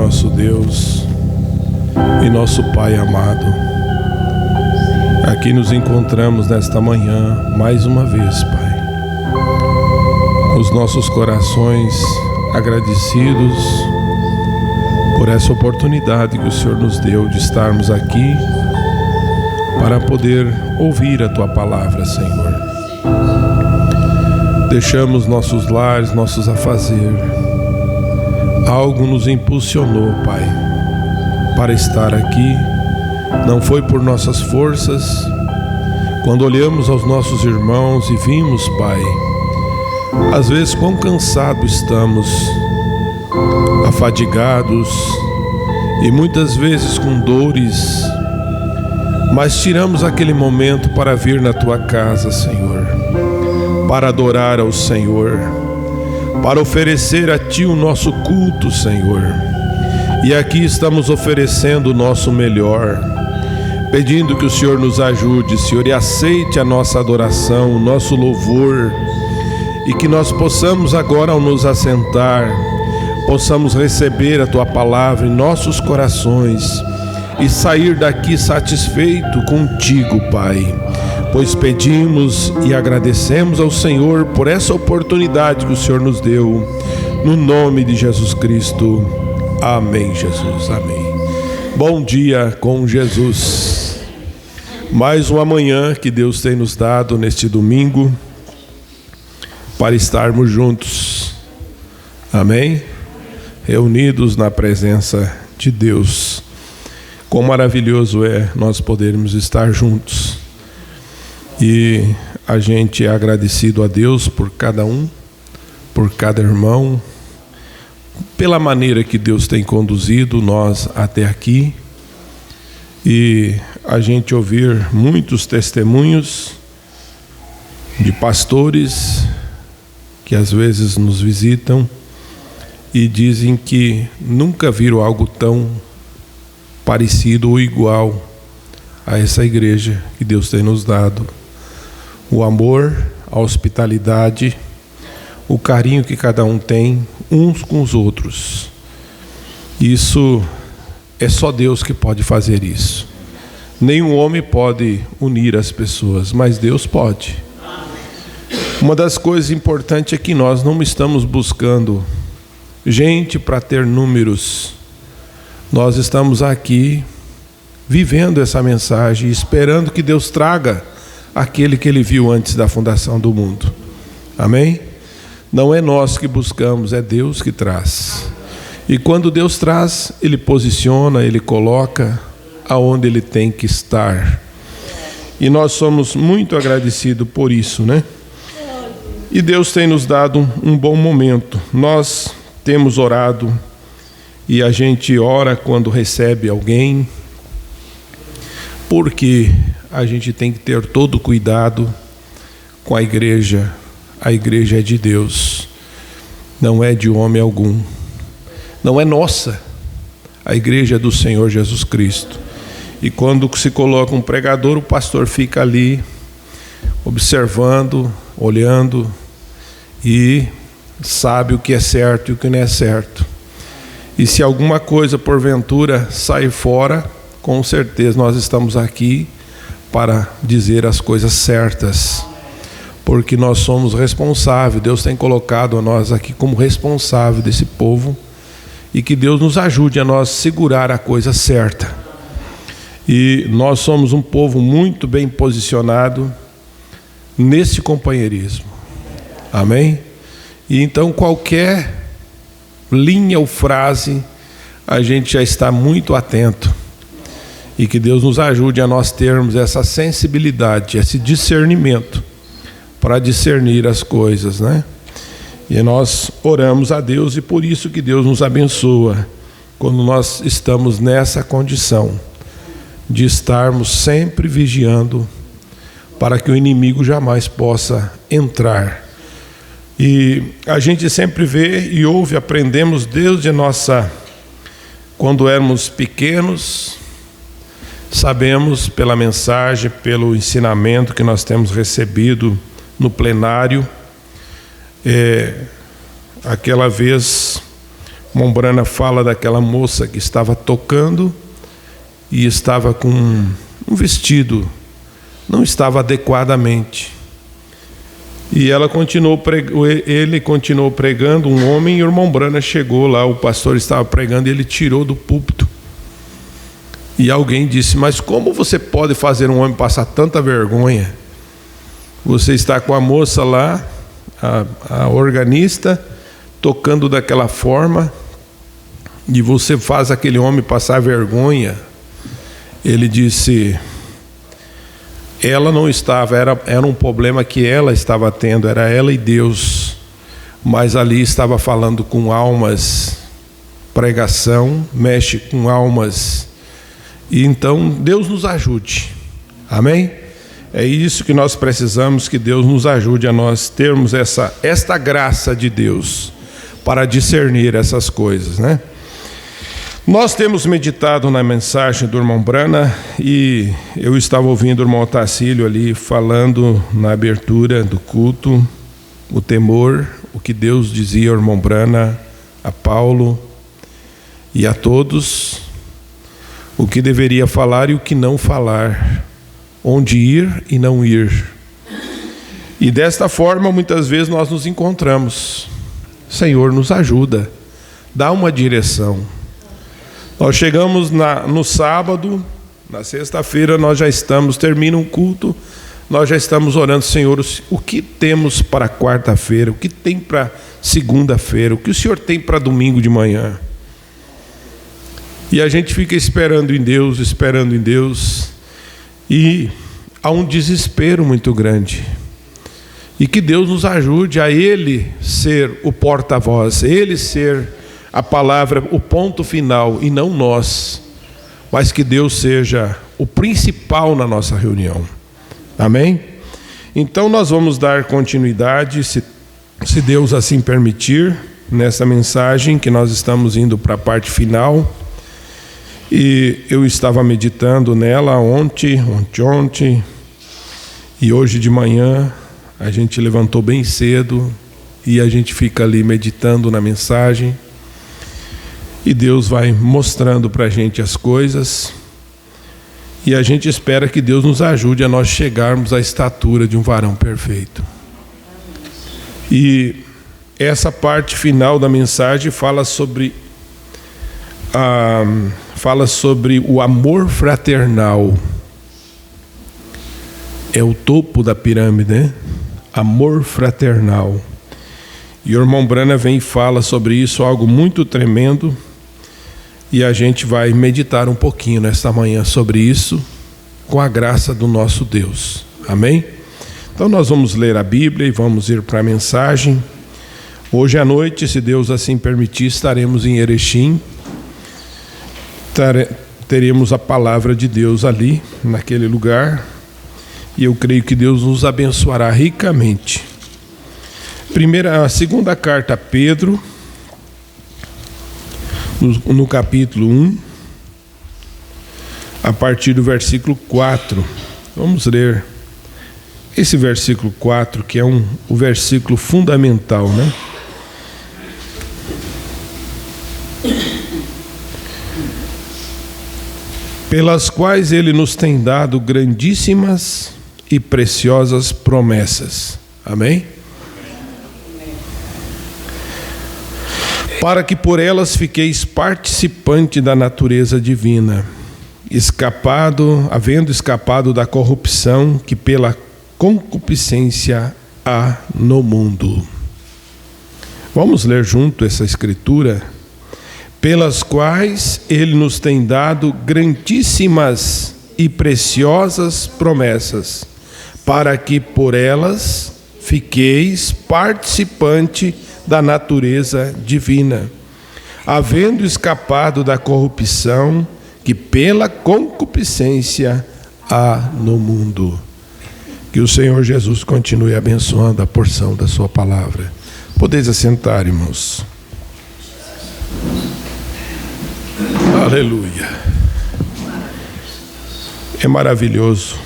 nosso Deus e nosso Pai amado, aqui nos encontramos nesta manhã mais uma vez, Pai. Os nossos corações agradecidos por essa oportunidade que o Senhor nos deu de estarmos aqui para poder ouvir a Tua palavra, Senhor. Deixamos nossos lares, nossos afazeres. Algo nos impulsionou, Pai, para estar aqui. Não foi por nossas forças. Quando olhamos aos nossos irmãos e vimos, Pai, às vezes quão cansados estamos, afadigados e muitas vezes com dores, mas tiramos aquele momento para vir na Tua casa, Senhor, para adorar ao Senhor, para oferecer a Ti o nosso culto, Senhor. E aqui estamos oferecendo o nosso melhor, pedindo que o Senhor nos ajude, Senhor, e aceite a nossa adoração, o nosso louvor, e que nós possamos agora, ao nos assentar, possamos receber a Tua palavra em nossos corações e sair daqui satisfeito contigo, Pai. Pois pedimos e agradecemos ao Senhor por essa oportunidade que o Senhor nos deu, no nome de Jesus Cristo. Amém, Jesus, amém. Bom dia com Jesus. Mais uma manhã que Deus tem nos dado neste domingo para estarmos juntos, amém? Reunidos na presença de Deus. Quão maravilhoso é nós podermos estar juntos. E a gente é agradecido a Deus por cada um, por cada irmão, pela maneira que Deus tem conduzido nós até aqui. E a gente ouvir muitos testemunhos de pastores que às vezes nos visitam e dizem que nunca viram algo tão parecido ou igual a essa igreja que Deus tem nos dado. O amor, a hospitalidade, o carinho que cada um tem uns com os outros. Isso é só Deus que pode fazer isso. Nenhum homem pode unir as pessoas, mas Deus pode. Uma das coisas importantes é que nós não estamos buscando gente para ter números. Nós estamos aqui vivendo essa mensagem, esperando que Deus traga aquele que Ele viu antes da fundação do mundo. Amém? Não é nós que buscamos, é Deus que traz. E quando Deus traz, Ele posiciona, Ele coloca aonde Ele tem que estar. E nós somos muito agradecidos por isso, né? E Deus tem nos dado um bom momento. Nós temos orado, e a gente ora quando recebe alguém, porque a gente tem que ter todo cuidado com a igreja. A igreja é de Deus, não é de homem algum, não é nossa. A igreja é do Senhor Jesus Cristo. E quando se coloca um pregador, o pastor fica ali observando, olhando, e sabe o que é certo e o que não é certo. E se alguma coisa porventura sair fora, com certeza nós estamos aqui para dizer as coisas certas, porque nós somos responsáveis. Deus tem colocado a nós aqui como responsável desse povo, e que Deus nos ajude a nós segurar a coisa certa. E nós somos um povo muito bem posicionado nesse companheirismo, amém? E então qualquer linha ou frase, a gente já está muito atento. E que Deus nos ajude a nós termos essa sensibilidade, esse discernimento, para discernir as coisas, né? E nós oramos a Deus, e por isso que Deus nos abençoa, quando nós estamos nessa condição, de estarmos sempre vigiando, para que o inimigo jamais possa entrar. E a gente sempre vê e ouve, aprendemos desde quando éramos pequenos, sabemos pela mensagem, pelo ensinamento que nós temos recebido no plenário, aquela vez irmão Brana fala daquela moça que estava tocando e estava com um vestido, não estava adequadamente. E ele continuou pregando, um homem, e o irmão Brana chegou lá, o pastor estava pregando e ele tirou do púlpito. E alguém disse: mas como você pode fazer um homem passar tanta vergonha? Você está com a moça lá, a organista, tocando daquela forma, e você faz aquele homem passar vergonha. Ele disse: ela não estava, era um problema que ela estava tendo, era ela e Deus, mas ali estava falando com almas, pregação mexe com almas, e então Deus nos ajude, amém? É isso que nós precisamos, que Deus nos ajude a nós termos esta graça de Deus para discernir essas coisas, né? Nós temos meditado na mensagem do irmão Brana, e eu estava ouvindo o irmão Otacílio ali falando na abertura do culto, o temor, o que Deus dizia ao irmão Brana, a Paulo e a todos, o que deveria falar e o que não falar, onde ir e não ir. E desta forma, muitas vezes nós nos encontramos. Senhor, nos ajuda, dá uma direção. Nós chegamos no sábado, na sexta-feira nós já estamos, termina um culto, nós já estamos orando: Senhor, o que temos para quarta-feira, o que tem para segunda-feira, o que o Senhor tem para domingo de manhã? E a gente fica esperando em Deus, e há um desespero muito grande. E que Deus nos ajude a Ele ser o porta-voz, Ele ser a palavra, o ponto final, e não nós, mas que Deus seja o principal na nossa reunião, amém? Então nós vamos dar continuidade, se Deus assim permitir, nessa mensagem que nós estamos indo para a parte final. E eu estava meditando nela ontem, e hoje de manhã a gente levantou bem cedo e a gente fica ali meditando na mensagem, e Deus vai mostrando para a gente as coisas, e a gente espera que Deus nos ajude a nós chegarmos à estatura de um varão perfeito. E essa parte final da mensagem fala sobre o amor fraternal. É o topo da pirâmide, né? Amor fraternal. E o irmão Brana vem e fala sobre isso, algo muito tremendo. E a gente vai meditar um pouquinho nesta manhã sobre isso, com a graça do nosso Deus. Amém? Então nós vamos ler a Bíblia e vamos ir para a mensagem. Hoje à noite, se Deus assim permitir, estaremos em Erechim. Teremos a palavra de Deus ali, naquele lugar, e eu creio que Deus nos abençoará ricamente. A segunda carta a Pedro, no capítulo 1, a partir do versículo 4. Vamos ler esse versículo 4, que é o versículo fundamental, né? Pelas quais Ele nos tem dado grandíssimas e preciosas promessas. Amém? Para que por elas fiqueis participante da natureza divina, havendo escapado da corrupção que pela concupiscência há no mundo. Vamos ler junto essa escritura? Pelas quais Ele nos tem dado grandíssimas e preciosas promessas, para que por elas fiqueis participante da natureza divina, havendo escapado da corrupção que pela concupiscência há no mundo. Que o Senhor Jesus continue abençoando a porção da sua palavra. Podeis assentar, irmãos. Aleluia. É maravilhoso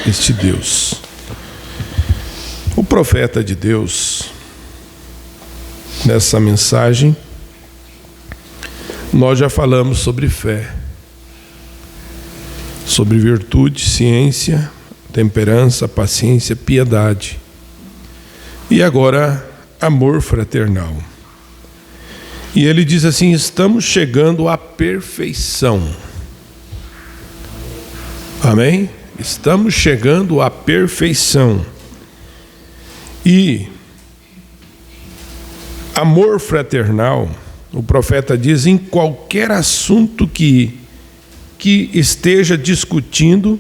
este Deus. O profeta de Deus, nessa mensagem, Nós já falamos sobre fé, sobre virtude, ciência, temperança, paciência, piedade. E agora, amor fraternal. E ele diz assim: estamos chegando à perfeição. Amém? Estamos chegando à perfeição. E amor fraternal, o profeta diz, em qualquer assunto que esteja discutindo,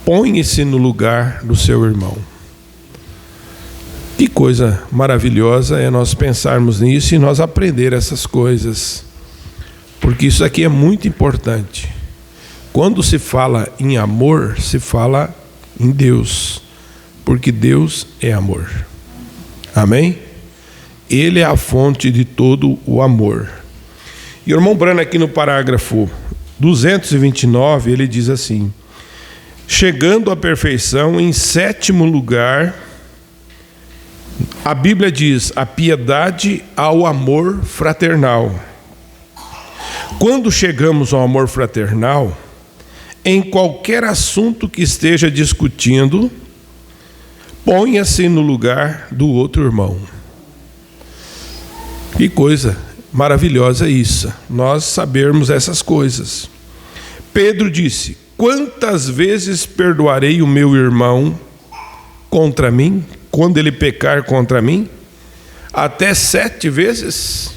põe-se no lugar do seu irmão. Que coisa maravilhosa é nós pensarmos nisso e nós aprender essas coisas, porque isso aqui é muito importante. Quando se fala em amor, se fala em Deus, porque Deus é amor. Amém? Ele é a fonte de todo o amor. E o irmão Branham, aqui no parágrafo 229, ele diz assim: chegando à perfeição, em sétimo lugar, a Bíblia diz, a piedade ao amor fraternal. Quando chegamos ao amor fraternal, em qualquer assunto que esteja discutindo, ponha-se no lugar do outro irmão. Que coisa maravilhosa isso, nós sabermos essas coisas. Pedro disse: quantas vezes perdoarei o meu irmão contra mim, quando ele pecar contra mim? Até 7 vezes?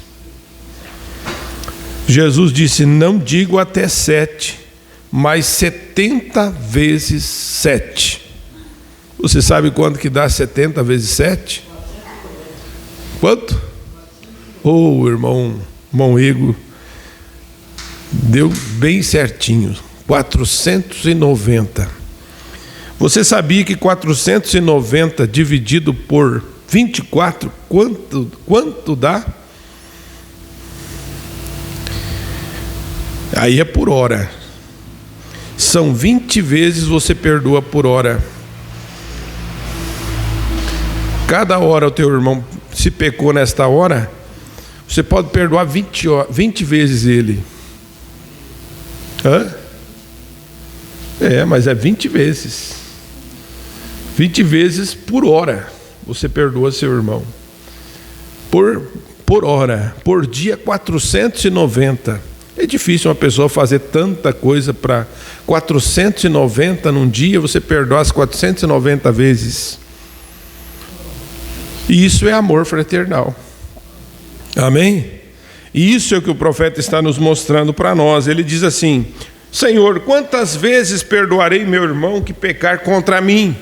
Jesus disse: não digo até 7, mas 70 vezes 7. Você sabe quanto que dá 70 vezes 7? Quanto? Oh, irmão Ego, deu bem certinho, 490. Você sabia que 490 dividido por 24, quanto dá? Aí é por hora. São 20 vezes você perdoa por hora. Cada hora o teu irmão se pecou nesta hora, você pode perdoar 20 vezes ele. Hã? Mas é 20 vezes. 20 vezes por hora você perdoa seu irmão. Por hora, por dia 490. É difícil uma pessoa fazer tanta coisa para 490 num dia, você perdoar as 490 vezes. E isso é amor fraternal. Amém? E isso é o que o profeta está nos mostrando para nós. Ele diz assim: Senhor, quantas vezes perdoarei meu irmão que pecar contra mim?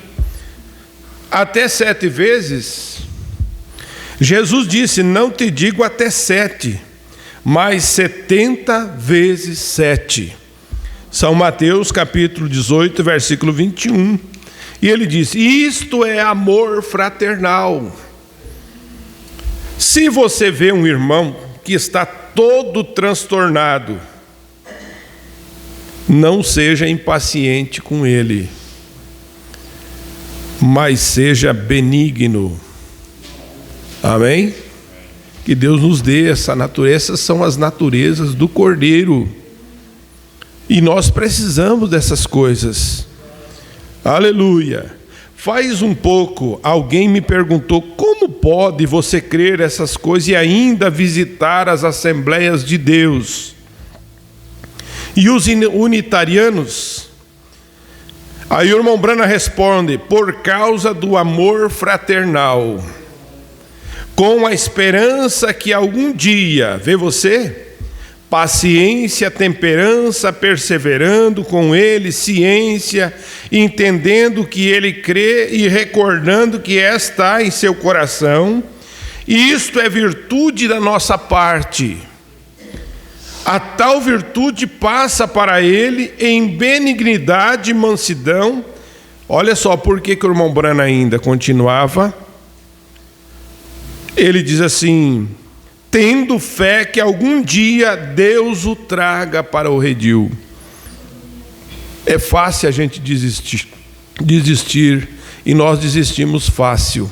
Até 7 vezes? Jesus disse: não te digo até 7, mas 70 vezes 7. São Mateus capítulo 18, versículo 21. E ele diz: isto é amor fraternal. Se você vê um irmão que está todo transtornado, não seja impaciente com ele, mas seja benigno. Amém? Que Deus nos dê essa natureza. Essas são as naturezas do Cordeiro, e nós precisamos dessas coisas. Aleluia. Faz um pouco, alguém me perguntou: como pode você crer essas coisas e ainda visitar as Assembleias de Deus? E os unitarianos? Aí o irmão Branham responde: por causa do amor fraternal, com a esperança que algum dia, vê você? Paciência, temperança, perseverando com ele, ciência, entendendo que ele crê e recordando que está em seu coração. E isto é virtude da nossa parte. A tal virtude passa para ele em benignidade e mansidão. Olha só por que o irmão Branham ainda continuava. Ele diz assim: tendo fé que algum dia Deus o traga para o redil. É fácil a gente desistir, e nós desistimos fácil,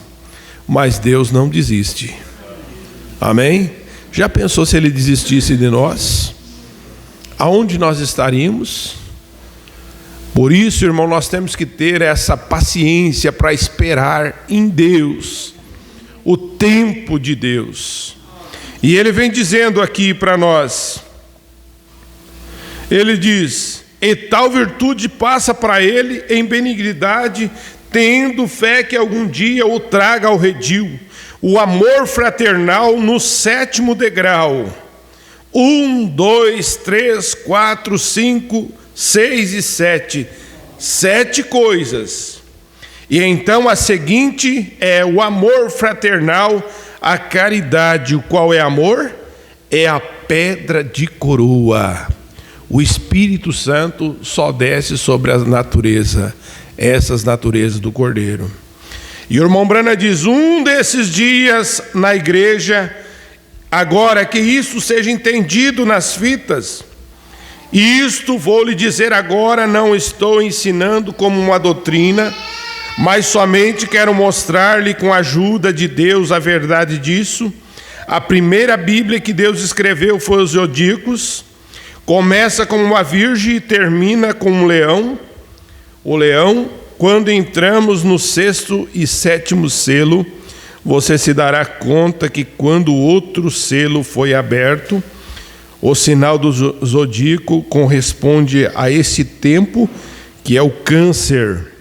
mas Deus não desiste. Amém? Já pensou se ele desistisse de nós? Aonde nós estaríamos? Por isso, irmão, nós temos que ter essa paciência para esperar em Deus, o tempo de Deus. E ele vem dizendo aqui para nós, ele diz: e tal virtude passa para ele em benignidade, tendo fé que algum dia o traga ao redil, o amor fraternal no 7º degrau. 1, 2, 3, 4, 5, 6 e 7. 7 coisas. E então a seguinte é o amor fraternal, a caridade. O qual é amor? É a pedra de coroa. O Espírito Santo só desce sobre a natureza, essas naturezas do Cordeiro. E o irmão Branham diz: um desses dias na igreja, agora que isso seja entendido nas fitas, e isto vou lhe dizer agora, não estou ensinando como uma doutrina, mas somente quero mostrar-lhe com a ajuda de Deus a verdade disso. A primeira Bíblia que Deus escreveu foi os Zodíacos. Começa com uma virgem e termina com um leão. O leão, quando entramos no 6º e 7º selo, você se dará conta que quando o outro selo foi aberto, o sinal do zodíaco corresponde a esse tempo, que é o Câncer,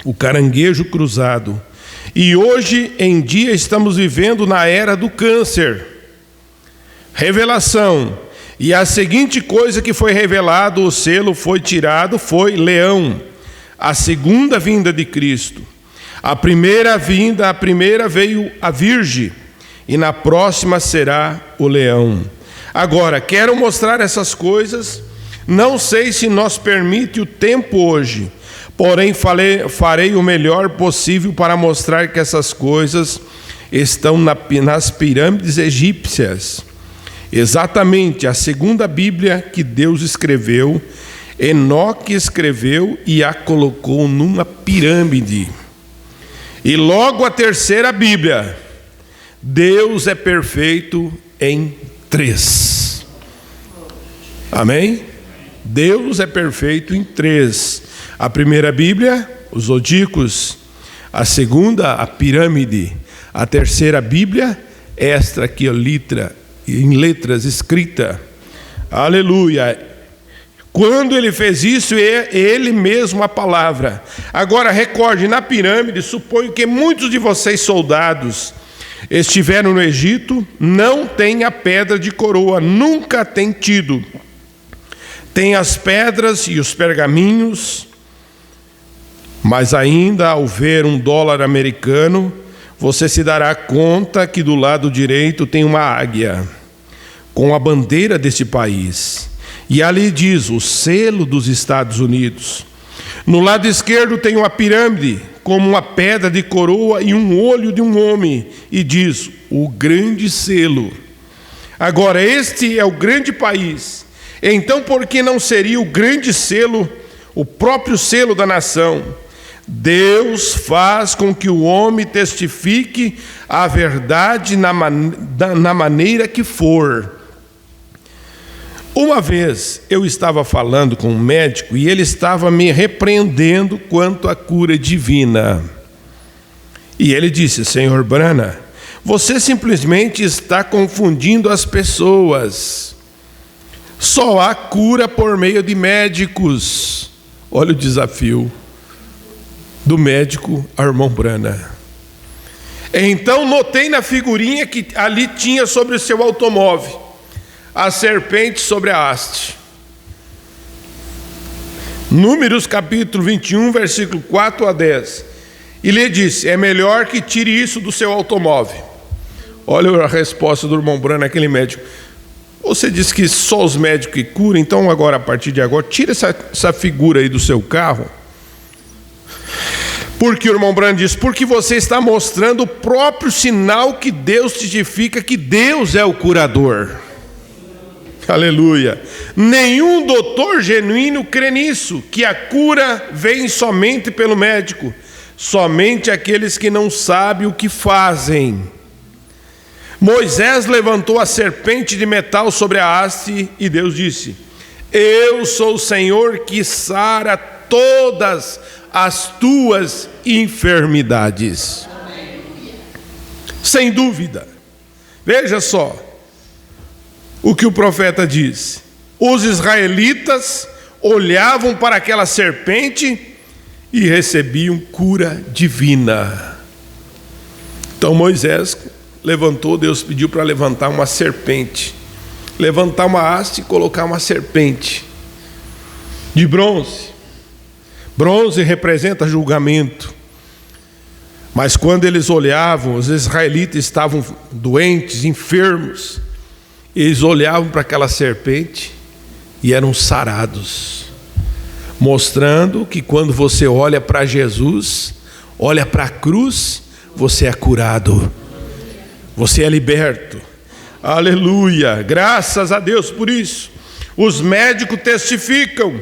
o caranguejo cruzado. E hoje em dia estamos vivendo na era do Câncer. Revelação. E a seguinte coisa que foi revelado, o selo foi tirado, foi leão. A segunda vinda de Cristo. A primeira veio a virgem, e na próxima será o leão. Agora, quero mostrar essas coisas, não sei se nos permite o tempo hoje, porém farei o melhor possível para mostrar que essas coisas estão nas pirâmides egípcias. Exatamente a segunda Bíblia que Deus escreveu, Enoque escreveu e a colocou numa pirâmide. E logo a terceira Bíblia, Deus é perfeito em 3. Amém? Deus é perfeito em 3. A primeira Bíblia, os Zodíacos. A segunda, a pirâmide. A terceira Bíblia, esta aqui, em letras escrita. Aleluia. Quando ele fez isso, é ele mesmo a palavra. Agora recorde, na pirâmide, suponho que muitos de vocês soldados estiveram no Egito, não tem a pedra de coroa, nunca tem tido. Tem as pedras e os pergaminhos, mas ainda ao ver um dólar americano, você se dará conta que do lado direito tem uma águia, com a bandeira deste país. E ali diz, o selo dos Estados Unidos. No lado esquerdo tem uma pirâmide, como uma pedra de coroa e um olho de um homem, e diz, o grande selo. Agora, este é o grande país. Então, por que não seria o grande selo, o próprio selo da nação? Deus faz com que o homem testifique a verdade na maneira que for. Uma vez eu estava falando com um médico e ele estava me repreendendo quanto à cura divina. E ele disse, Senhor Branham, você simplesmente está confundindo as pessoas. Só há cura por meio de médicos. Olha o desafio do médico ao irmão Branham. Então notei na figurinha que ali tinha sobre o seu automóvel a serpente sobre a haste. Números capítulo 21, versículo 4 a 10. E lhe disse, é melhor que tire isso do seu automóvel. Olha a resposta do irmão Branham, aquele médico. Você disse que só os médicos que curam, então agora, a partir de agora, tira essa figura aí do seu carro. Porque o irmão Branham diz, porque você está mostrando o próprio sinal que Deus testifica que Deus é o curador. Aleluia. Nenhum doutor genuíno crê nisso, que a cura vem somente pelo médico. Somente aqueles que não sabem o que fazem. Moisés levantou a serpente de metal sobre a haste e Deus disse: eu sou o Senhor que sara todas as tuas enfermidades. Sem dúvida. Veja só o que o profeta diz. Os israelitas olhavam para aquela serpente e recebiam cura divina. Então Moisés levantou, Deus pediu para levantar uma serpente, levantar uma haste e colocar uma serpente de bronze. Bronze representa julgamento. Mas quando eles olhavam, os israelitas estavam doentes, enfermos, eles olhavam para aquela serpente e eram sarados, mostrando que quando você olha para Jesus, olha para a cruz, você é curado, você é liberto. Aleluia, graças a Deus por isso. Os médicos testificam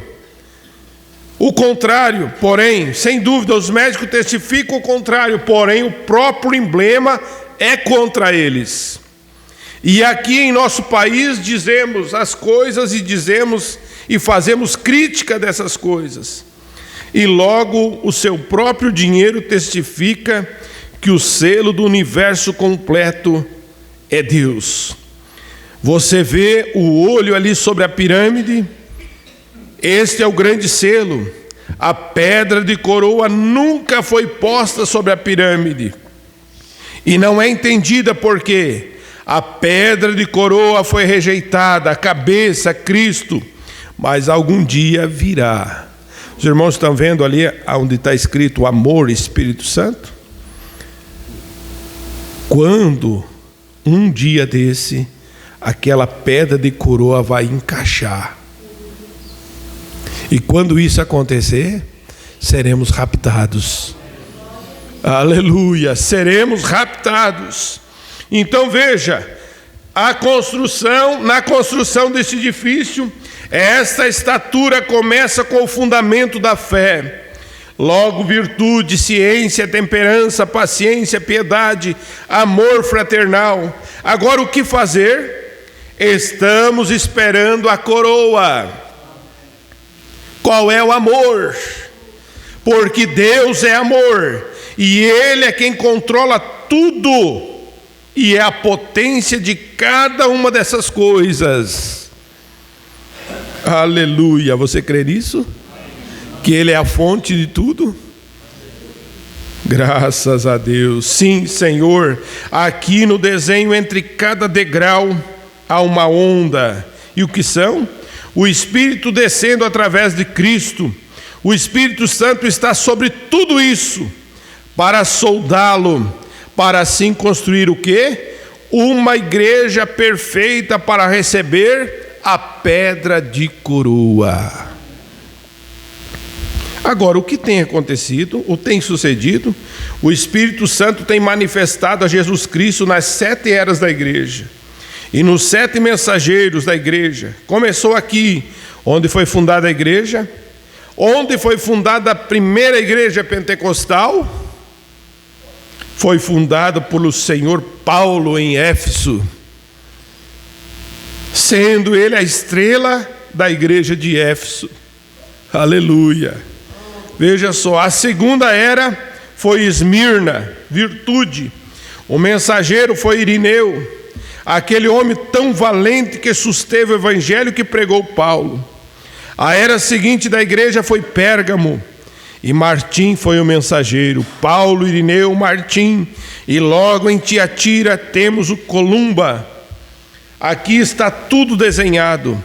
o contrário, porém, sem dúvida, os médicos testificam o contrário, porém o próprio emblema é contra eles. E aqui em nosso país dizemos as coisas e dizemos e fazemos crítica dessas coisas. E logo o seu próprio dinheiro testifica que o selo do universo completo é Deus. Você vê o olho ali sobre a pirâmide. Este é o grande selo. A pedra de coroa nunca foi posta sobre a pirâmide. E não é entendida porque a pedra de coroa foi rejeitada, a cabeça, Cristo, mas algum dia virá. Os irmãos estão vendo ali onde está escrito amor, Espírito Santo? Quando um dia desse, aquela pedra de coroa vai encaixar. E quando isso acontecer, seremos raptados. Aleluia, seremos raptados. Então veja, na construção desse edifício, esta estatura começa com o fundamento da fé. Logo, virtude, ciência, temperança, paciência, piedade, amor fraternal. Agora o que fazer? Estamos esperando a coroa. Qual é o amor? Porque Deus é amor, e Ele é quem controla tudo, e é a potência de cada uma dessas coisas. Aleluia, você crê nisso? Que Ele é a fonte de tudo? Graças a Deus. Sim, Senhor, aqui no desenho entre cada degrau há uma onda. E o que são? O Espírito descendo através de Cristo. O Espírito Santo está sobre tudo isso para soldá-lo, para assim construir o quê? Uma igreja perfeita para receber a pedra de coroa. Agora, o que tem acontecido, o tem sucedido? O Espírito Santo tem manifestado a Jesus Cristo nas 7 eras da igreja. E nos 7 mensageiros da igreja. Começou aqui, onde foi fundada a igreja. Onde foi fundada a primeira igreja pentecostal? Foi fundada pelo Senhor Paulo em Éfeso, sendo ele a estrela da igreja de Éfeso. Aleluia. Veja só, a segunda era foi Esmirna, virtude. O mensageiro foi Irineu, aquele homem tão valente que susteve o evangelho que pregou Paulo. A era seguinte da igreja foi Pérgamo, e Martim foi o mensageiro. Paulo, Irineu, Martim. E logo em Tiatira temos o Columba. Aqui está tudo desenhado.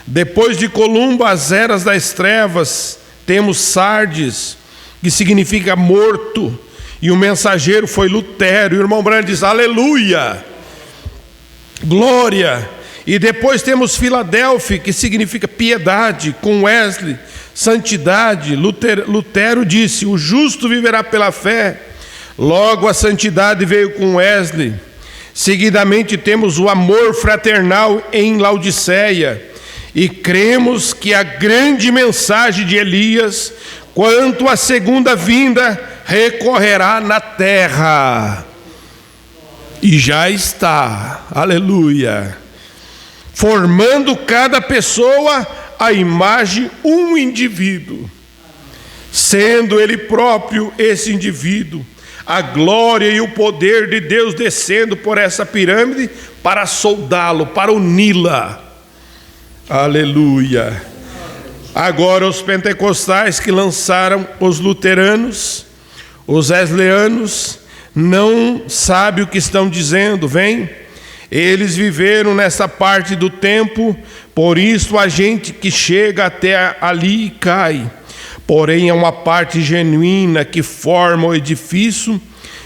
Depois de Columba, as eras das trevas, temos Sardes, que significa morto. E o mensageiro foi Lutero. E o irmão Branham diz, aleluia, glória. E depois temos Filadélfia, que significa piedade, com Wesley, santidade. Lutero disse, o justo viverá pela fé. Logo a santidade veio com Wesley. Seguidamente temos o amor fraternal em Laodiceia. E cremos que a grande mensagem de Elias, quanto à segunda vinda, recorrerá na terra. e já está, aleluia, formando cada pessoa a imagem um indivíduo, sendo ele próprio esse indivíduo, a glória e o poder de Deus descendo por essa pirâmide para soldá-lo, para uni-la. Aleluia. Agora os pentecostais que lançaram os luteranos, os wesleyanos, não sabem o que estão dizendo, vem? Eles viveram nessa parte do tempo, por isso a gente que chega até ali cai. Porém é uma parte genuína que forma o edifício.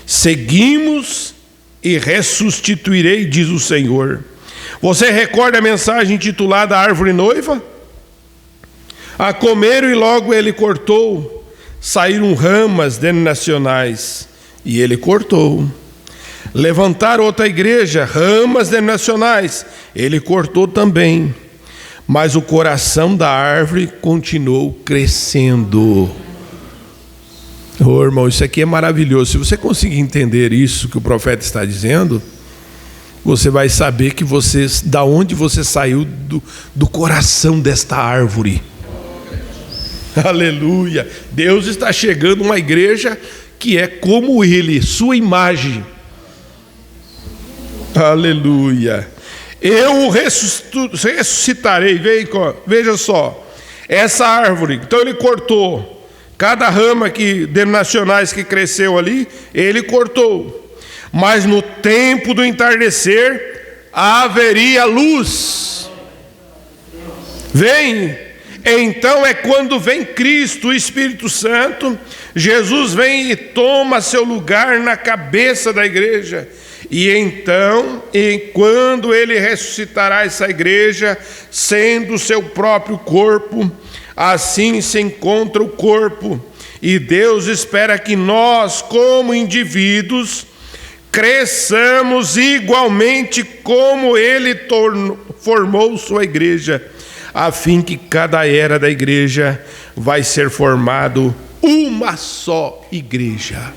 Seguimos e ressuscituirei, diz o Senhor. Você recorda a mensagem intitulada Árvore Noiva? A comeram e logo ele cortou. Saíram ramas denominacionais e ele cortou. Levantaram outra igreja, ramas denominacionais, ele cortou também. Mas o coração da árvore continuou crescendo. Oh, irmão, isso aqui é maravilhoso. Se você conseguir entender isso que o profeta está dizendo, você vai saber que da onde você saiu do coração desta árvore. Aleluia. Deus está chegando uma igreja que é como ele, sua imagem. Aleluia. Eu o ressuscitarei. Veja só, essa árvore, então ele cortou cada rama denominacionais que cresceu ali, ele cortou. Mas no tempo do entardecer haveria luz. Então é quando vem Cristo, o Espírito Santo. Jesus vem e toma seu lugar na cabeça da igreja. E então, quando ele ressuscitará essa igreja, sendo o seu próprio corpo, assim se encontra o corpo. E Deus espera que nós, como indivíduos, cresçamos igualmente como ele formou sua igreja, a fim que cada era da igreja vai ser formado uma só igreja.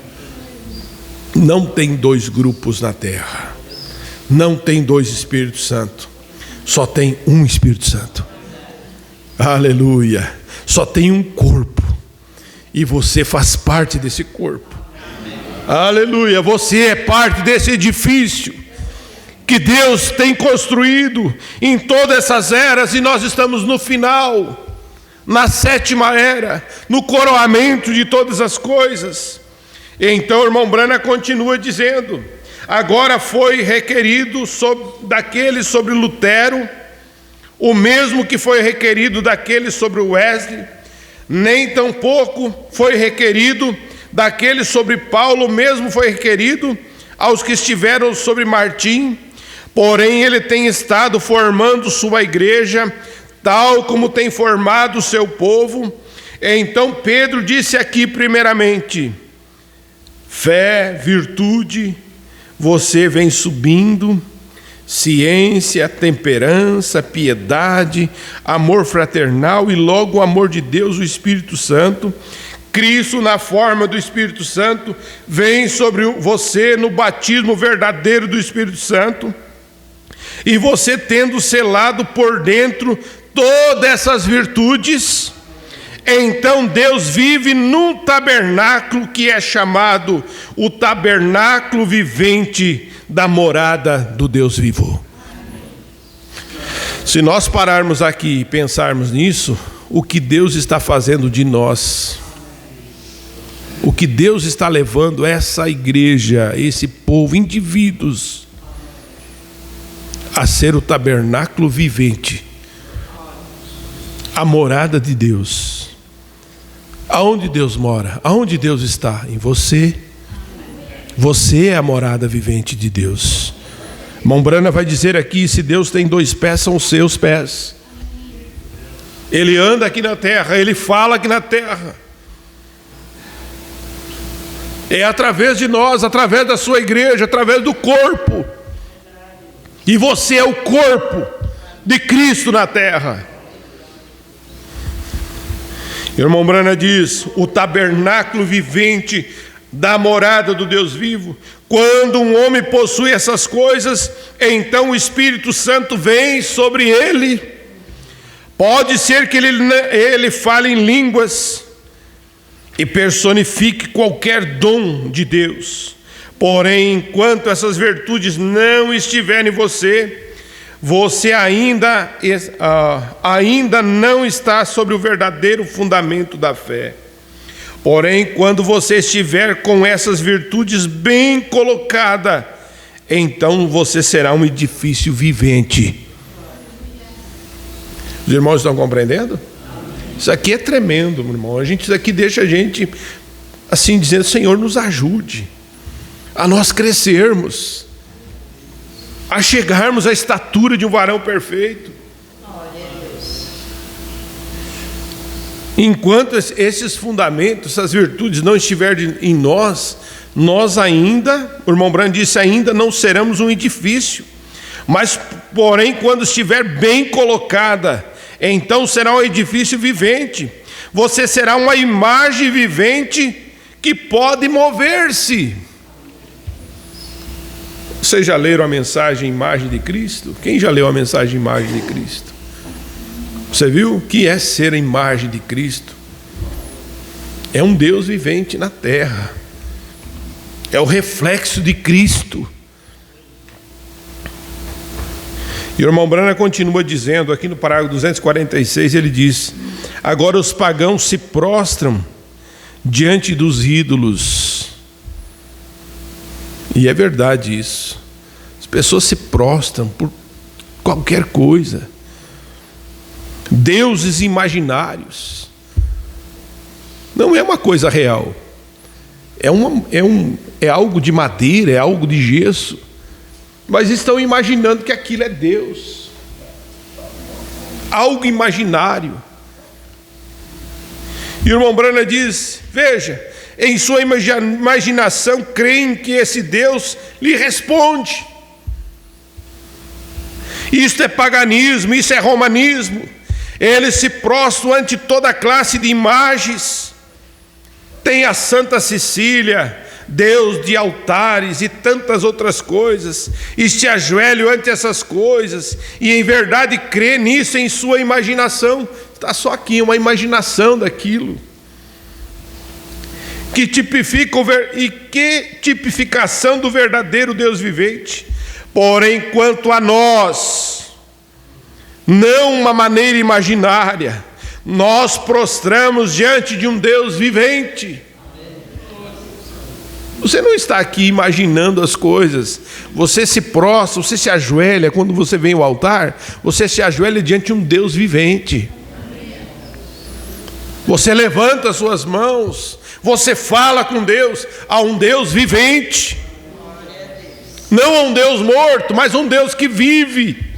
Não tem dois grupos na terra, não tem dois Espíritos Santos, só tem um Espírito Santo. Aleluia. Só tem um corpo e você faz parte desse corpo. Aleluia. Você é parte desse edifício que Deus tem construído em todas essas eras, e nós estamos no final, na 7ª era, no coroamento de todas as coisas. Então o irmão Branham continua dizendo: agora foi requerido daquele sobre Lutero o mesmo que foi requerido daquele sobre Wesley, nem tampouco foi requerido daquele sobre Paulo, o mesmo foi requerido aos que estiveram sobre Martim. Porém ele tem estado formando sua igreja, tal como tem formado o seu povo. Então Pedro disse aqui primeiramente: fé, virtude, você vem subindo, ciência, temperança, piedade, amor fraternal e logo o amor de Deus, o Espírito Santo. Cristo, na forma do Espírito Santo, vem sobre você no batismo verdadeiro do Espírito Santo, e você tendo selado por dentro todas essas virtudes, então Deus vive num tabernáculo que é chamado o tabernáculo vivente da morada do Deus vivo. Se nós pararmos aqui e pensarmos nisso, o que Deus está fazendo de nós, o que Deus está levando essa igreja, esse povo, indivíduos, a ser o tabernáculo vivente, a morada de Deus. Aonde Deus mora? Aonde Deus está? Em você. Você é a morada vivente de Deus. Irmão Branham vai dizer aqui: se Deus tem 2 pés, são os seus pés. Ele anda aqui na terra, ele fala aqui na terra. É através de nós, através da sua igreja, através do corpo. E você é o corpo de Cristo na terra. O irmão Branham diz: o tabernáculo vivente da morada do Deus vivo. Quando um homem possui essas coisas, então o Espírito Santo vem sobre ele. Pode ser que ele fale em línguas e personifique qualquer dom de Deus. Porém, enquanto essas virtudes não estiverem em você, você ainda não está sobre o verdadeiro fundamento da fé. Porém, quando você estiver com essas virtudes bem colocadas, então você será um edifício vivente. Os irmãos estão compreendendo? Isso aqui é tremendo, meu irmão. Isso aqui deixa a gente assim dizendo: Senhor, nos ajude a nós crescermos, a chegarmos à estatura de um varão perfeito. Enquanto esses fundamentos, essas virtudes não estiverem em nós, nós ainda, o irmão Branham disse, ainda não seremos um edifício. Mas, porém, quando estiver bem colocada, então será um edifício vivente. Você será uma imagem vivente que pode mover-se. Vocês já leram a mensagem Imagem de Cristo? Quem já leu a mensagem Imagem de Cristo? Você viu o que é ser a imagem de Cristo? É um Deus vivente na terra. É o reflexo de Cristo. E o irmão Branham continua dizendo, aqui no parágrafo 246, ele diz: agora os pagãos se prostram diante dos ídolos. E é verdade isso. As pessoas se prostram por qualquer coisa. Deuses imaginários. Não é uma coisa real. É algo de madeira, é algo de gesso. Mas estão imaginando que aquilo é Deus. Algo imaginário. E o irmão Branham diz: veja, em sua imaginação creem que esse Deus lhe responde. Isto é paganismo, isso é romanismo. Eles se prostram ante toda classe de imagens. Tem a Santa Cecília, Deus de altares e tantas outras coisas, e se ajoelham ante essas coisas, e em verdade crê nisso em sua imaginação. Está só aqui uma imaginação daquilo. Que tipificação do verdadeiro Deus vivente. Porém, quanto a nós, não uma maneira imaginária, nós prostramos diante de um Deus vivente. Você não está aqui imaginando as coisas. Você se prostra, você se ajoelha. Quando você vem ao altar, você se ajoelha diante de um Deus vivente. Você levanta as suas mãos, você fala com Deus, a um Deus vivente. Não a um Deus morto, mas a um Deus que vive.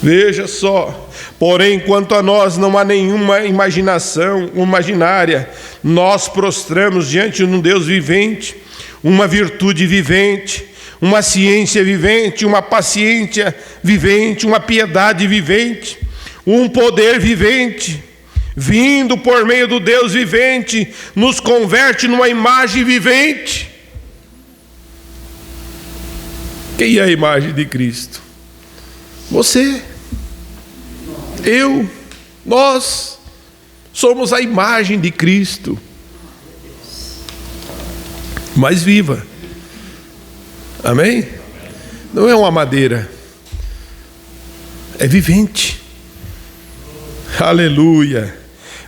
Veja só, porém, quanto a nós não há nenhuma imaginação imaginária, nós prostramos diante de um Deus vivente, uma virtude vivente, uma ciência vivente, uma paciência vivente, uma piedade vivente, um poder vivente, vindo por meio do Deus vivente, nos converte numa imagem vivente. Quem é a imagem de Cristo? Você, eu, nós somos a imagem de Cristo, mais viva. Amém? Não é uma madeira, é vivente. Aleluia.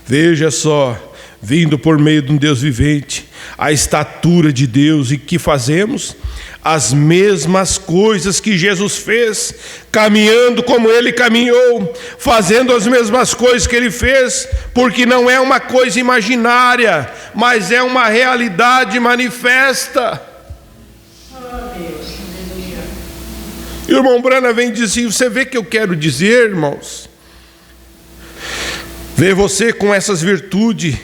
Veja só, vindo por meio de um Deus vivente, a estatura de Deus, e que fazemos as mesmas coisas que Jesus fez, caminhando como Ele caminhou, fazendo as mesmas coisas que Ele fez, porque não é uma coisa imaginária, mas é uma realidade manifesta. E o irmão Branham vem dizer: você vê o que eu quero dizer, irmãos? Vê você com essas virtudes,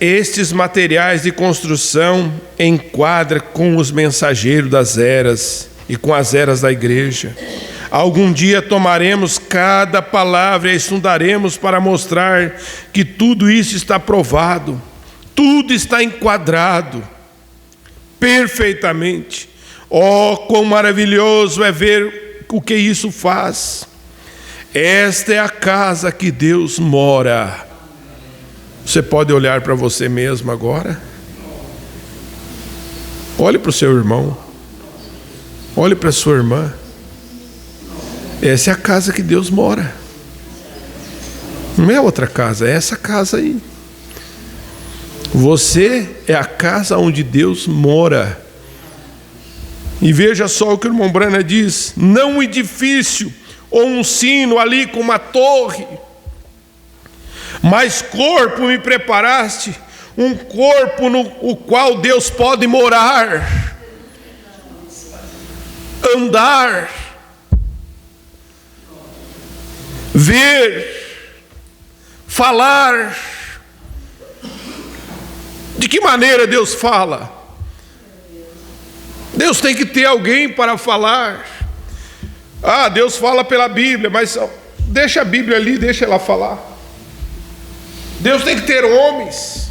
estes materiais de construção, enquadra com os mensageiros das eras e com as eras da igreja. Algum dia tomaremos cada palavra e estudaremos para mostrar que tudo isso está provado. tudo está enquadrado perfeitamente. Oh, quão maravilhoso é ver o que isso faz. Esta é a casa que Deus mora. Você pode olhar para você mesmo agora? Olhe para o seu irmão. Olhe para a sua irmã. Essa é a casa que Deus mora. Não é outra casa, é essa casa aí. Você é a casa onde Deus mora. E veja só o que o irmão Branham diz: não um edifício ou um sino ali com uma torre, mas corpo me preparaste, um corpo no qual Deus pode morar, andar, ver, falar. De que maneira Deus fala? Deus tem que ter alguém para falar. Deus fala pela Bíblia, mas deixa a Bíblia ali, deixa ela falar. Deus tem que ter homens.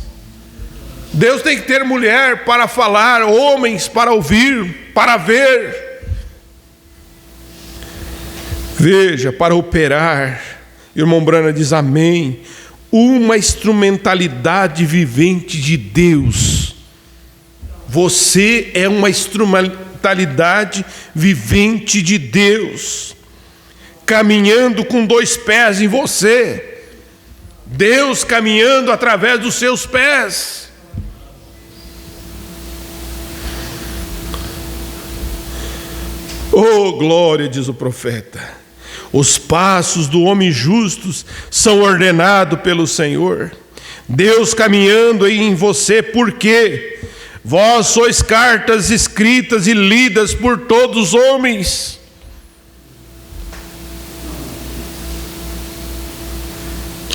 Deus tem que ter mulher para falar, homens para ouvir, para ver. Veja, para operar. Irmão Branham diz amém. Uma instrumentalidade vivente de Deus. Você é uma instrumentalidade vivente de Deus, caminhando com 2 pés em você. Deus caminhando através dos seus pés. Oh, glória, diz o profeta. Os passos do homem justo são ordenados pelo Senhor. Deus caminhando em você, por quê? Vós sois cartas escritas e lidas por todos os homens.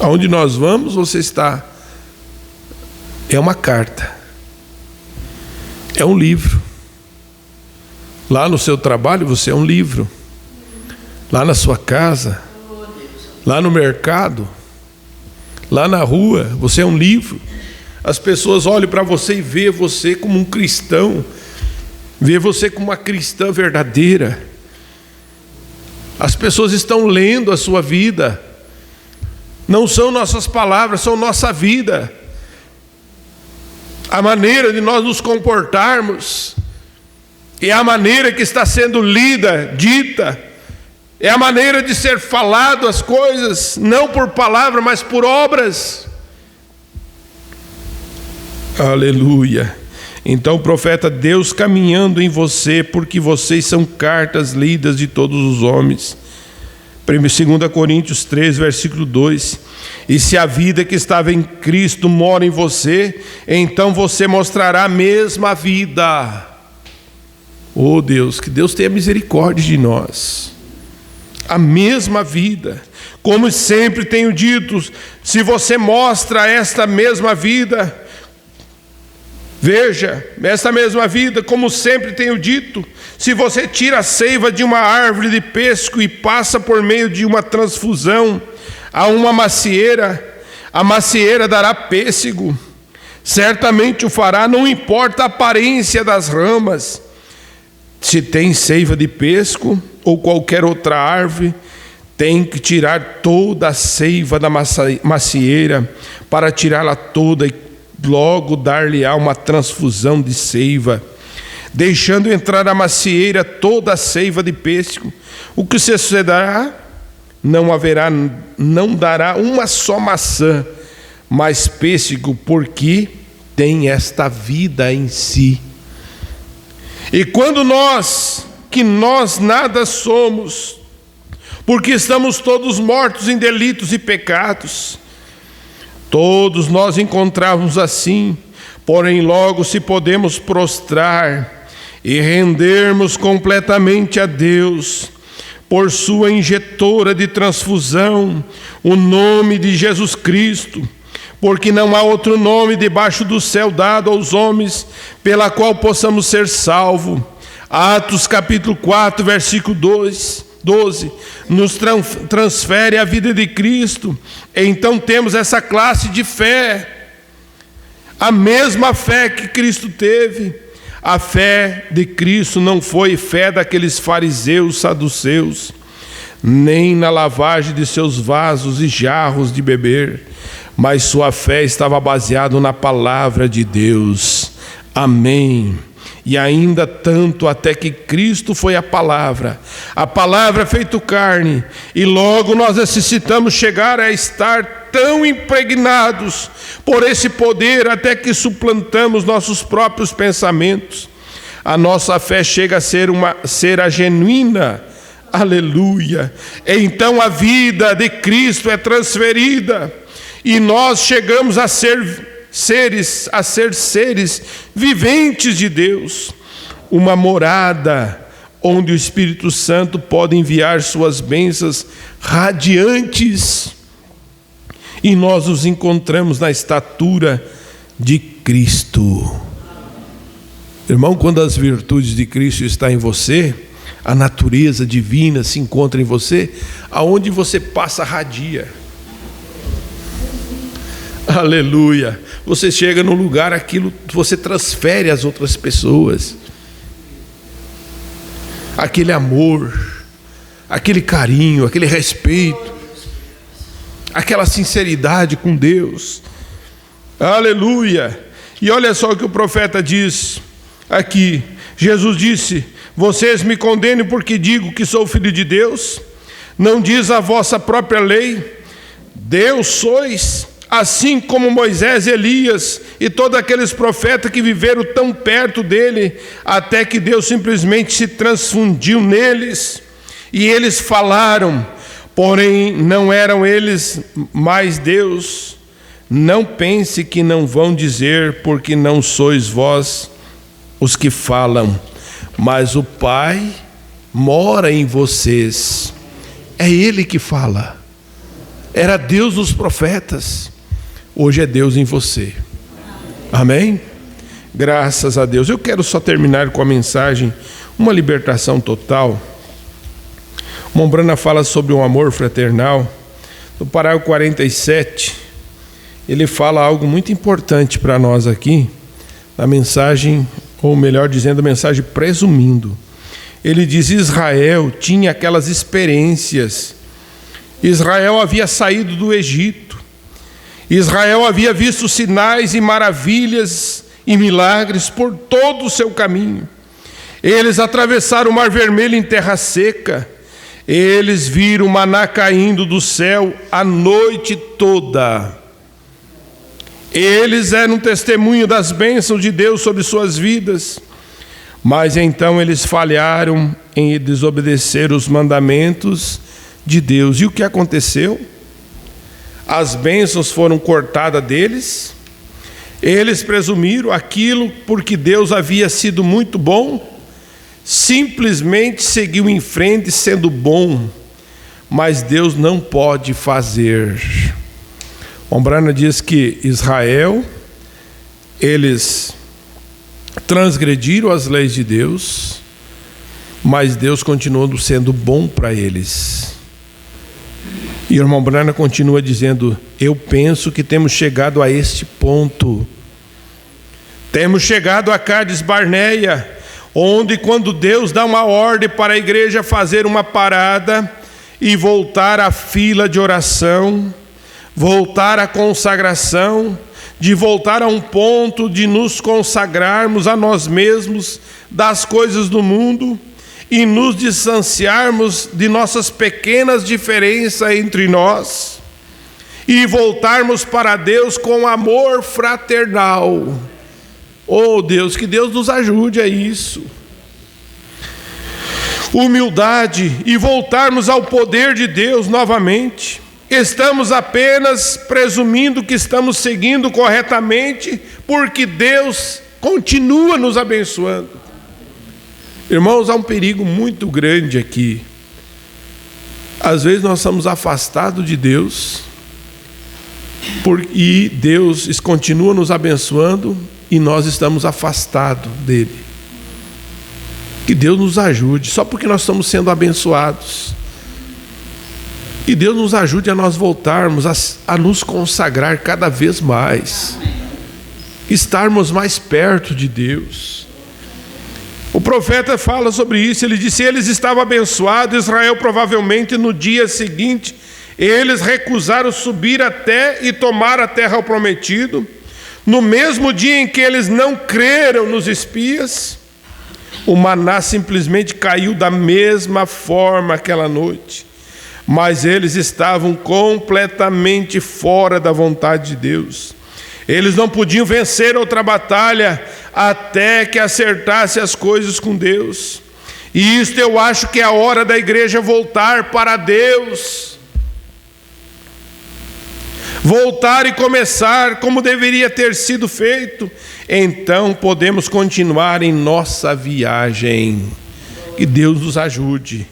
Aonde nós vamos, você está. É uma carta. É um livro. Lá no seu trabalho, você é um livro. Lá na sua casa, lá no mercado, lá na rua, você é um livro. As pessoas olham para você e vê você como um cristão, vê você como uma cristã verdadeira. As pessoas estão lendo a sua vida. Não são nossas palavras, são nossa vida. A maneira de nós nos comportarmos é a maneira que está sendo lida, dita. É a maneira de ser falado as coisas, não por palavra, mas por obras. Aleluia. Então, profeta, Deus caminhando em você, porque vocês são cartas lidas de todos os homens. 2 Coríntios 3, versículo 2. E se a vida que estava em Cristo mora em você, então você mostrará a mesma vida. Oh Deus, que Deus tenha misericórdia de nós. A mesma vida. Como sempre tenho dito, se você mostra esta mesma vida, veja, esta mesma vida, como sempre tenho dito, se você tira a seiva de uma árvore de pesco e passa por meio de uma transfusão a uma macieira, a macieira dará pêssego. Certamente o fará, não importa a aparência das ramas. Se tem seiva de pesco ou qualquer outra árvore, tem que tirar toda a seiva da macieira, para tirá-la toda e logo dar-lhe-á uma transfusão de seiva, deixando entrar a macieira toda a seiva de pêssego. O que sucederá? Não dará uma só maçã, mas pêssego, porque tem esta vida em si. E quando nós nada somos, porque estamos todos mortos em delitos e pecados, todos nós encontramos assim, porém logo se podemos prostrar e rendermos completamente a Deus, por sua injetora de transfusão, o nome de Jesus Cristo, porque não há outro nome debaixo do céu dado aos homens, pela qual possamos ser salvos. Atos capítulo 4, versículo 12, nos transfere a vida de Cristo. Então temos essa classe de fé. a mesma fé que Cristo teve. A fé de Cristo não foi fé daqueles fariseus, saduceus, nem na lavagem de seus vasos e jarros de beber, mas sua fé estava baseada na palavra de Deus. Amém. E ainda tanto até que Cristo foi a palavra feito carne, e logo nós necessitamos chegar a estar tão impregnados por esse poder até que suplantamos nossos próprios pensamentos. A nossa fé chega a ser a genuína. Aleluia. Então a vida de Cristo é transferida e nós chegamos a ser seres viventes de Deus, uma morada onde o Espírito Santo pode enviar suas bênçãos radiantes, e nós nos encontramos na estatura de Cristo. Irmão, quando as virtudes de Cristo estão em você, a natureza divina se encontra em você, aonde você passa radia. Aleluia. Você chega num lugar, aquilo você transfere às outras pessoas. Aquele amor, aquele carinho, aquele respeito, aquela sinceridade com Deus. Aleluia. E olha só o que o profeta diz aqui. Jesus disse: vocês me condenam porque digo que sou filho de Deus? Não diz a vossa própria lei: Deus sois? Assim como Moisés, Elias e todos aqueles profetas que viveram tão perto dele, até que Deus simplesmente se transfundiu neles, e eles falaram, porém não eram eles mais Deus. Não pense que não vão dizer, porque não sois vós os que falam, mas o Pai mora em vocês. É Ele que fala. Era Deus nos profetas, hoje é Deus em você. Amém? Graças a Deus. Eu quero só terminar com a mensagem, uma libertação total. Mombrana fala sobre um amor fraternal. No parágrafo 47, ele fala algo muito importante para nós aqui, na mensagem, ou melhor dizendo, a mensagem presumindo. Ele diz: Israel tinha aquelas experiências. Israel havia saído do Egito. Israel havia visto sinais e maravilhas e milagres por todo o seu caminho. Eles atravessaram o Mar Vermelho em terra seca. Eles viram o maná caindo do céu a noite toda. Eles eram testemunho das bênçãos de Deus sobre suas vidas. Mas então eles falharam em desobedecer os mandamentos de Deus. E o que aconteceu? As bênçãos foram cortadas deles. Eles presumiram aquilo porque Deus havia sido muito bom. Simplesmente seguiu em frente sendo bom. Mas Deus não pode fazer. Mombrana diz que Israel, eles transgrediram as leis de Deus, mas Deus continuou sendo bom para eles. E o irmão Brana continua dizendo: eu penso que temos chegado a este ponto. Temos chegado a Cades Barneia, onde quando Deus dá uma ordem para a igreja fazer uma parada e voltar à fila de oração, voltar à consagração, de voltar a um ponto de nos consagrarmos a nós mesmos das coisas do mundo e nos distanciarmos de nossas pequenas diferenças entre nós e voltarmos para Deus com amor fraternal. Oh Deus, que Deus nos ajude a isso. Humildade e voltarmos ao poder de Deus novamente. Estamos apenas presumindo que estamos seguindo corretamente, porque Deus continua nos abençoando. Irmãos, há um perigo muito grande aqui. Às vezes nós estamos afastados de Deus, e Deus continua nos abençoando, e nós estamos afastados dele. Que Deus nos ajude, só porque nós estamos sendo abençoados. Que Deus nos ajude a nós voltarmos a nos consagrar cada vez mais. estarmos mais perto de Deus. O profeta fala sobre isso, ele disse: eles estavam abençoados. Israel provavelmente no dia seguinte, eles recusaram subir até e tomar a terra ao prometido. No mesmo dia em que eles não creram nos espias, o maná simplesmente caiu da mesma forma aquela noite. Mas eles estavam completamente fora da vontade de Deus. Eles não podiam vencer outra batalha até que acertasse as coisas com Deus. E isto eu acho que é a hora da igreja voltar para Deus. Voltar e começar como deveria ter sido feito. Então podemos continuar em nossa viagem. Que Deus nos ajude.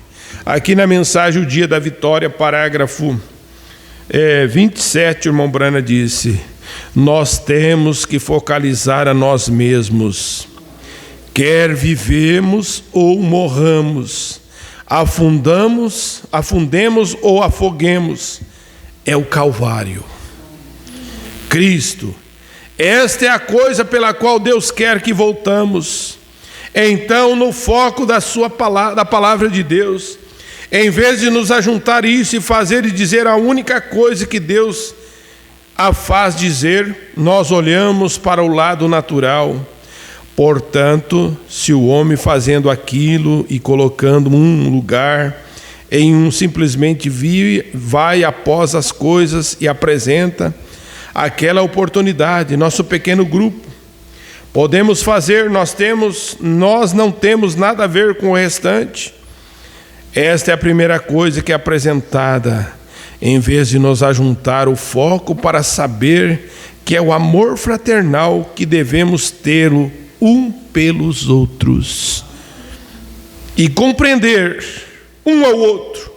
Aqui na mensagem O Dia da Vitória, parágrafo 27, o irmão Brana disse: nós temos que focalizar a nós mesmos. Quer vivemos ou morramos, afundemos ou afoguemos, é o Calvário. Cristo, esta é a coisa pela qual Deus quer que voltamos. Então, no foco da palavra de Deus, em vez de nos ajuntar isso e fazer e dizer a única coisa que Deus a faz dizer, nós olhamos para o lado natural. Portanto, se o homem fazendo aquilo e colocando um lugar em um, simplesmente vai após as coisas e apresenta aquela oportunidade, nosso pequeno grupo, podemos fazer, nós não temos nada a ver com o restante. Esta é a primeira coisa que é apresentada, em vez de nos ajuntar o foco para saber que é o amor fraternal que devemos ter um pelos outros, e compreender um ao outro,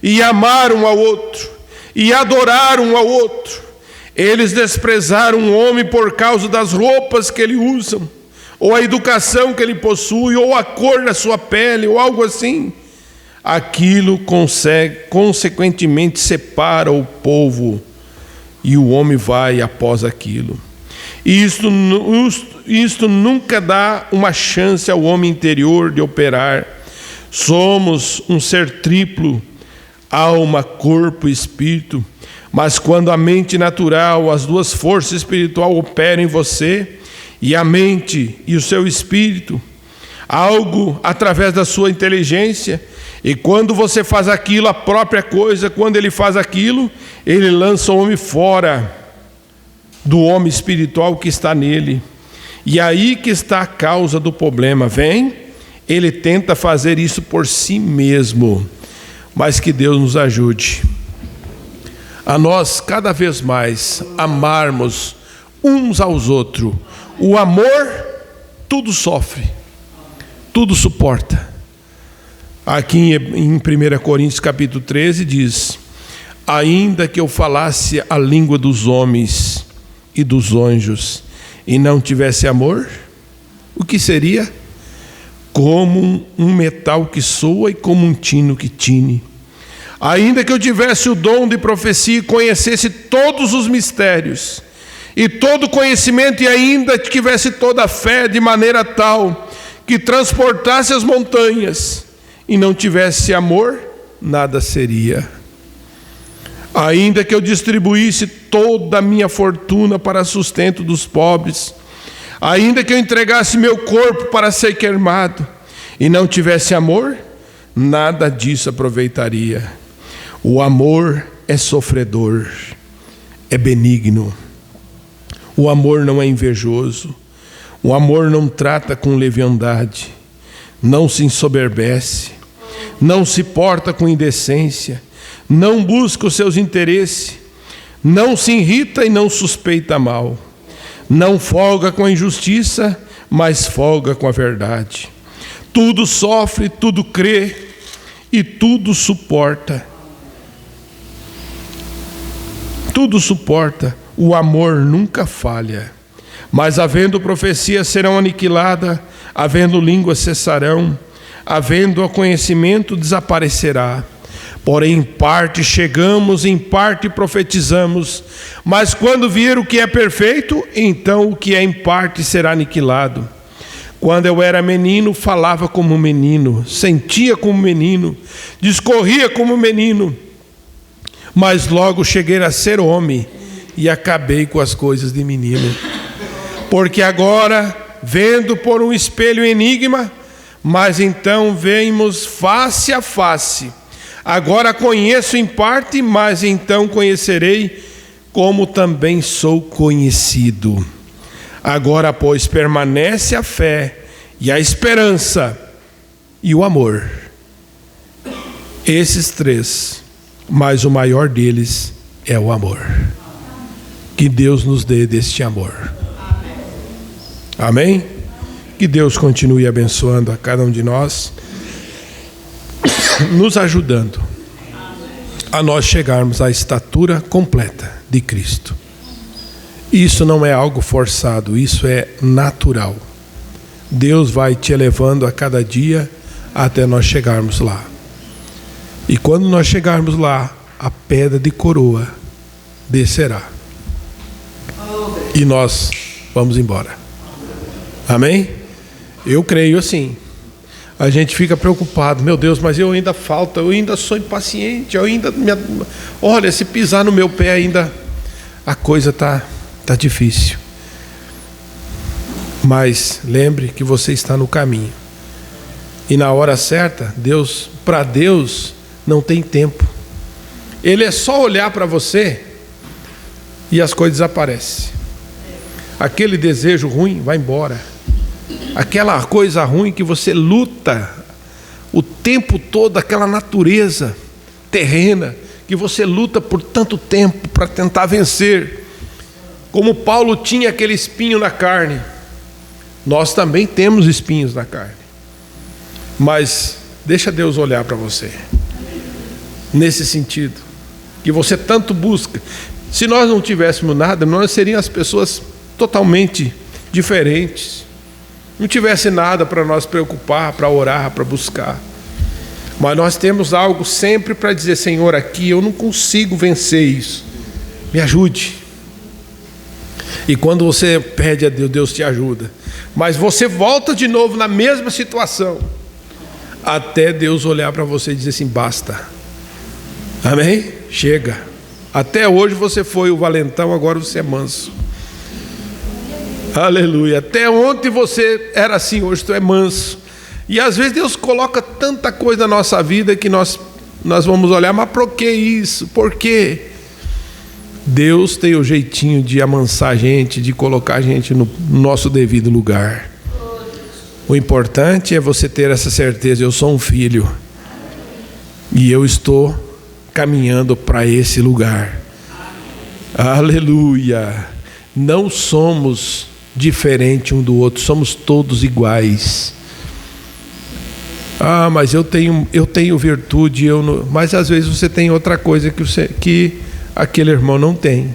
e amar um ao outro, e adorar um ao outro. Eles desprezaram o homem por causa das roupas que ele usa, ou a educação que ele possui, ou a cor da sua pele, ou algo assim. Aquilo consequentemente separa o povo, e o homem vai após aquilo. Isto nunca dá uma chance ao homem interior de operar. Somos um ser triplo, alma, corpo e espírito. Mas quando a mente natural, as duas forças espirituais operam em você, e a mente e o seu espírito, algo através da sua inteligência, e quando você faz aquilo, a própria coisa, quando ele faz aquilo, ele lança o homem fora do homem espiritual que está nele. E aí que está a causa do problema. Ele tenta fazer isso por si mesmo. Mas que Deus nos ajude a nós cada vez mais amarmos uns aos outros. O amor tudo sofre, tudo suporta. Aqui em 1 Coríntios capítulo 13 diz: ainda que eu falasse a língua dos homens e dos anjos e não tivesse amor, o que seria? Como um metal que soa e como um tino que tine. Ainda que eu tivesse o dom de profecia e conhecesse todos os mistérios e todo conhecimento, e ainda tivesse toda a fé de maneira tal que transportasse as montanhas, e não tivesse amor, nada seria. Ainda que eu distribuísse toda a minha fortuna para sustento dos pobres, ainda que eu entregasse meu corpo para ser queimado, e não tivesse amor, nada disso aproveitaria. O amor é sofredor, é benigno. O amor não é invejoso. O amor não trata com leviandade, não se ensoberbece, não se porta com indecência, não busca os seus interesses, não se irrita e não suspeita mal, não folga com a injustiça, mas folga com a verdade. Tudo sofre, tudo crê e tudo suporta. Tudo suporta. O amor nunca falha. Mas havendo profecia serão aniquiladas, havendo língua cessarão, havendo conhecimento desaparecerá. Porém, em parte chegamos, em parte profetizamos. Mas quando vier o que é perfeito, então o que é em parte será aniquilado. Quando eu era menino, falava como menino, sentia como menino, discorria como menino. Mas logo cheguei a ser homem e acabei com as coisas de menino. Porque agora, vendo por um espelho enigma, mas então vemos face a face. Agora conheço em parte, mas então conhecerei como também sou conhecido. Agora, pois, permanece a fé e a esperança e o amor. Esses três, mas o maior deles é o amor. Que Deus nos dê deste amor. Amém? Que Deus continue abençoando a cada um de nós, nos ajudando a nós chegarmos à estatura completa de Cristo. Isso não é algo forçado, isso é natural. Deus vai te elevando a cada dia até nós chegarmos lá. E quando nós chegarmos lá, a pedra de coroa descerá. E nós vamos embora. Amém? Eu creio assim. A gente fica preocupado, meu Deus, mas eu ainda falta, eu ainda sou impaciente, olha, se pisar no meu pé ainda, a coisa tá difícil. Mas lembre que você está no caminho. E na hora certa, para Deus não tem tempo. Ele é só olhar para você e as coisas aparecem. Aquele desejo ruim vai embora. Aquela coisa ruim que você luta o tempo todo, aquela natureza terrena que você luta por tanto tempo para tentar vencer. Como Paulo tinha aquele espinho na carne, nós também temos espinhos na carne. Mas deixa Deus olhar para você nesse sentido, que você tanto busca. Se nós não tivéssemos nada, nós seríamos as pessoas totalmente diferentes. Não tivesse nada para nós preocupar, para orar, para buscar. Mas nós temos algo sempre para dizer: Senhor, aqui eu não consigo vencer isso, me ajude. E quando você pede a Deus, Deus te ajuda. Mas você volta de novo na mesma situação, até Deus olhar para você e dizer assim: basta. Amém? Chega. Até hoje você foi o valentão, agora você é manso. Aleluia. Até ontem você era assim, hoje tu é manso. E às vezes Deus coloca tanta coisa na nossa vida que nós vamos olhar, mas por que isso? Por quê? Deus tem o jeitinho de amansar a gente, de colocar a gente no nosso devido lugar. O importante é você ter essa certeza: eu sou um filho e eu estou caminhando para esse lugar. Aleluia. Não somos diferente um do outro, somos todos iguais. Ah, mas eu tenho virtude, mas às vezes você tem outra coisa que aquele irmão não tem.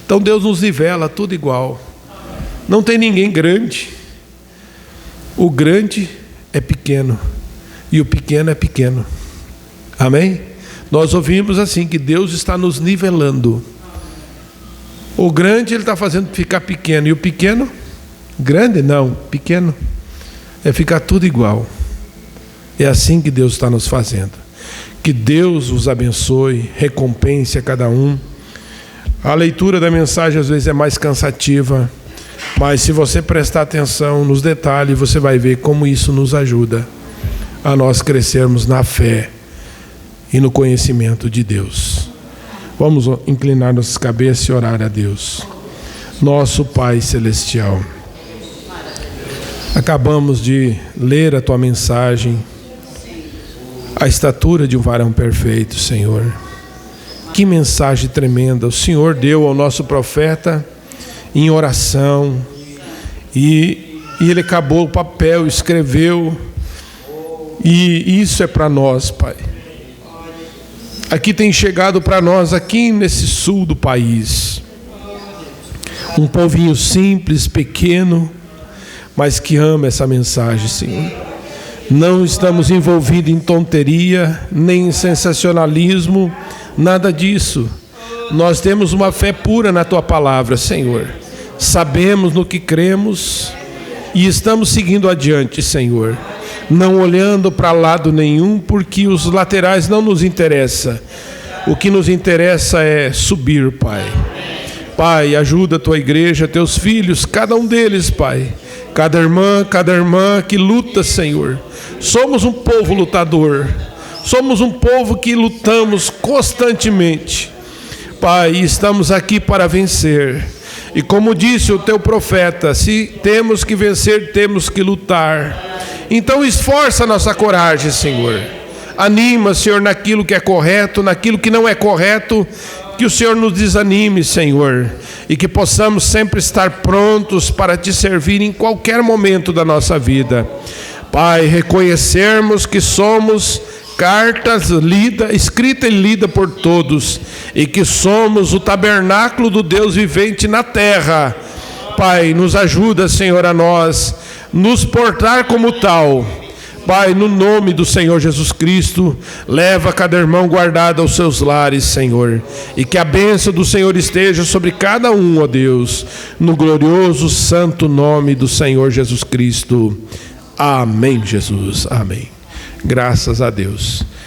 Então Deus nos nivela tudo igual. Não tem ninguém grande. O grande é pequeno e o pequeno é pequeno. Amém? Nós ouvimos assim que Deus está nos nivelando. O grande Ele está fazendo ficar pequeno, e o pequeno, grande não, pequeno, é ficar tudo igual. É assim que Deus está nos fazendo. Que Deus os abençoe, recompense a cada um. A leitura da mensagem às vezes é mais cansativa, mas se você prestar atenção nos detalhes, você vai ver como isso nos ajuda a nós crescermos na fé e no conhecimento de Deus. Vamos inclinar nossas cabeças e orar a Deus. Nosso Pai Celestial, acabamos de ler a Tua mensagem, a estatura de um varão perfeito, Senhor. Que mensagem tremenda o Senhor deu ao nosso profeta em oração, e ele acabou o papel, escreveu, e isso é para nós, Pai. Aqui tem chegado para nós, aqui nesse sul do país, um povinho simples, pequeno, mas que ama essa mensagem, Senhor. Não estamos envolvidos em tonteria, nem em sensacionalismo, nada disso. Nós temos uma fé pura na Tua palavra, Senhor. Sabemos no que cremos e estamos seguindo adiante, Senhor. Não olhando para lado nenhum, porque os laterais não nos interessam. O que nos interessa é subir, Pai. Pai, ajuda a Tua igreja, Teus filhos, cada um deles, Pai. Cada irmã que luta, Senhor. Somos um povo lutador. Somos um povo que lutamos constantemente. Pai, estamos aqui para vencer. E como disse o Teu profeta, se temos que vencer, temos que lutar. Então esforça a nossa coragem, Senhor. Anima, Senhor, naquilo que é correto, naquilo que não é correto, que o Senhor nos desanime, Senhor, e que possamos sempre estar prontos para Te servir em qualquer momento da nossa vida. Pai, reconhecermos que somos cartas escrita e lida por todos, e que somos o tabernáculo do Deus vivente na terra. Pai, nos ajuda, Senhor, a nós nos portar como tal. Pai, no nome do Senhor Jesus Cristo, leva cada irmão guardado aos seus lares, Senhor, e que a bênção do Senhor esteja sobre cada um, ó Deus, no glorioso santo nome do Senhor Jesus Cristo. Amém, Jesus. Amém. Graças a Deus.